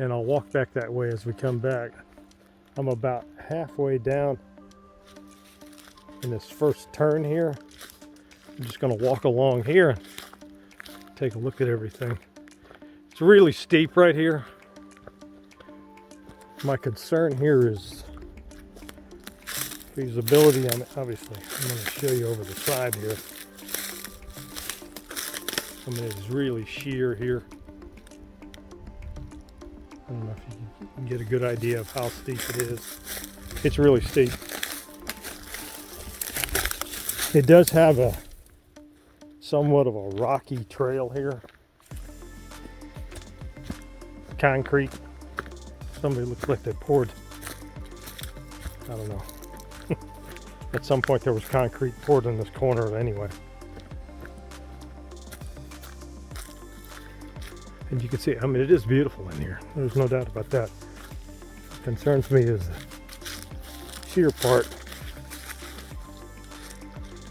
and I'll walk back that way as we come back. I'm about halfway down in this first turn here. I'm just going to walk along here and take a look at everything. It's really steep right here. My concern here is feasibility on it. Obviously, I'm going to show you over the side here. I mean, it's really sheer here. I don't know if you can get a good idea of how steep it is. It's really steep. It does have a somewhat of a rocky trail here. Concrete. Somebody looks like they poured, I don't know. At some point there was concrete poured in this corner anyway. And you can see, I mean, it is beautiful in here. There's no doubt about that. What concerns me is the sheer part.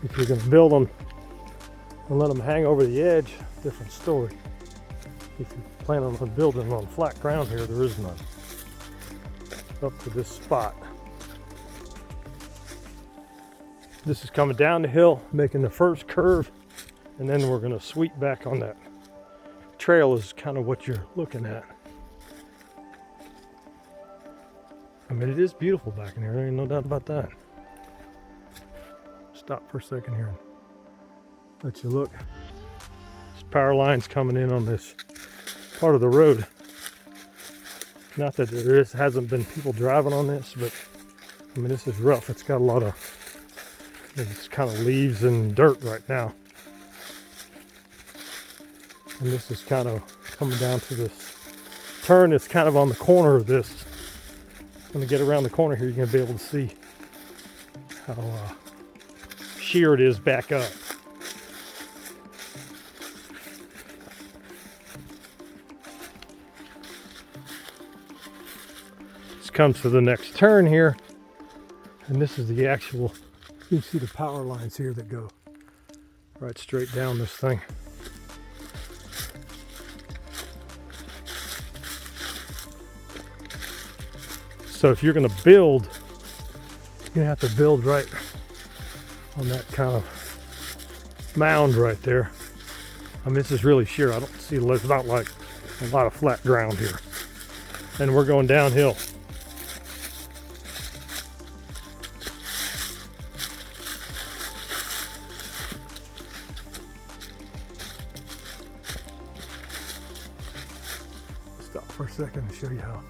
If you're going to build them and let them hang over the edge, different story. If you plan on building on flat ground here, there is none. Up to this spot. This is coming down the hill, making the first curve, and then we're going to sweep back on that trail is kind of what you're looking at. I mean, it is beautiful back in here. There ain't no doubt about that. Stop for a second here and let you look. There's power lines coming in on this part of the road. Not that there hasn't been people driving on this, but I mean, this is rough. It's got a lot of, it's kind of leaves and dirt right now. And this is kind of coming down to this turn. It's kind of on the corner of this. When you get around the corner here, you're going to be able to see how sheer it is back up. This comes to the next turn here. And this is the actual, you can see the power lines here that go right straight down this thing. So if you're going to build, you're going to have to build right on that kind of mound right there. I mean, this is really sheer. I don't see, there's not like a lot of flat ground here. And we're going downhill. Stop for a second to show you how.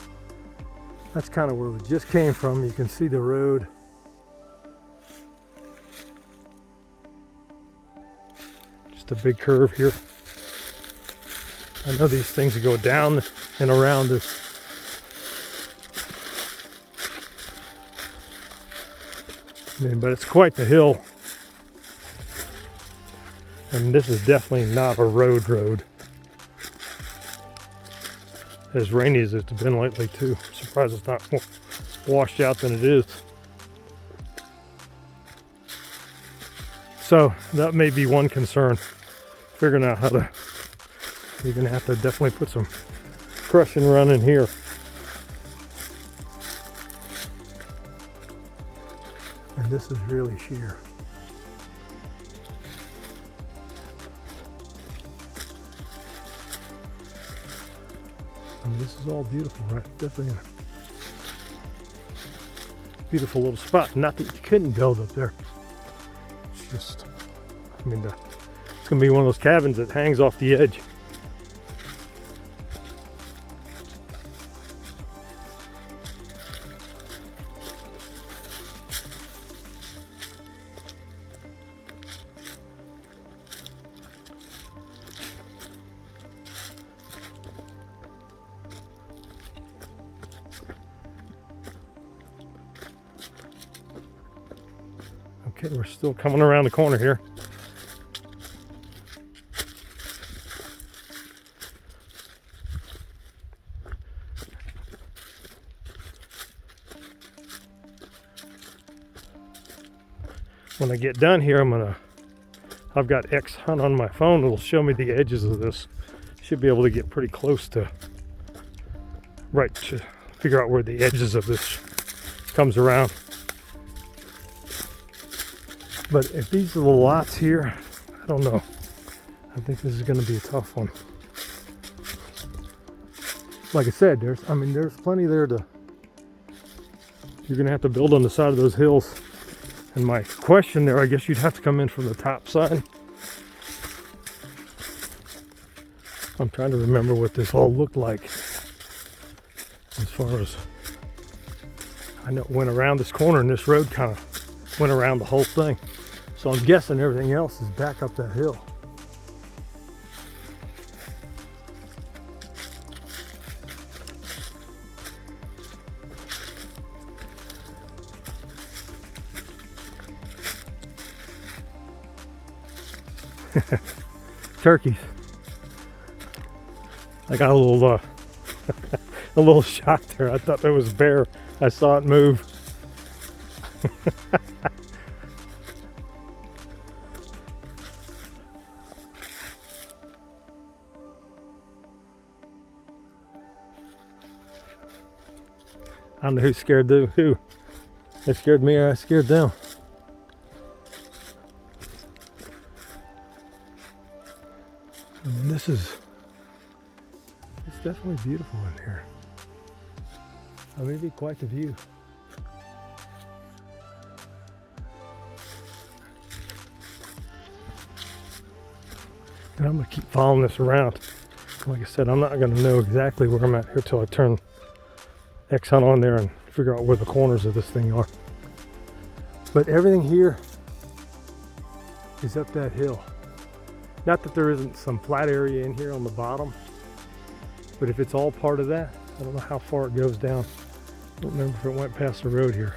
That's kind of where we just came from. You can see the road. Just a big curve here. I know these things go down and around this. I mean, but it's quite the hill. And this is definitely not a road. As rainy as it's been lately too. I'm surprised it's not more washed out than it is. So that may be one concern. Figuring out how to, you're gonna have to definitely put some crush and run in here. And this is really sheer. This is all beautiful, right? Definitely a beautiful little spot. Not that you couldn't build up there. It's just, I mean, it's going to be one of those cabins that hangs off the edge. Okay, we're still coming around the corner here. When I get done here, I've got X Hunt on my phone. It'll show me the edges of this. Should be able to get pretty close to right to figure out where the edges of this comes around. But if these are the lots here, I don't know. I think this is going to be a tough one. Like I said, there's plenty there to. You're going to have to build on the side of those hills. And my question there, I guess you'd have to come in from the top side. I'm trying to remember what this all looked like. As far as I know, it went around this corner, and this road kind of went around the whole thing. So I'm guessing everything else is back up that hill. Turkeys. I got a little a little shock there. I thought that was a bear. I saw it move. I don't know who scared who. They scared me or I scared them. And it's definitely beautiful in here. I mean, it'd be quite the view. And I'm gonna keep following this around. Like I said, I'm not gonna know exactly where I'm at here till I turn X hunt on there and figure out where the corners of this thing are. But everything here is up that hill. Not that there isn't some flat area in here on the bottom, but if it's all part of that, I don't know how far it goes down. I don't remember if it went past the road here.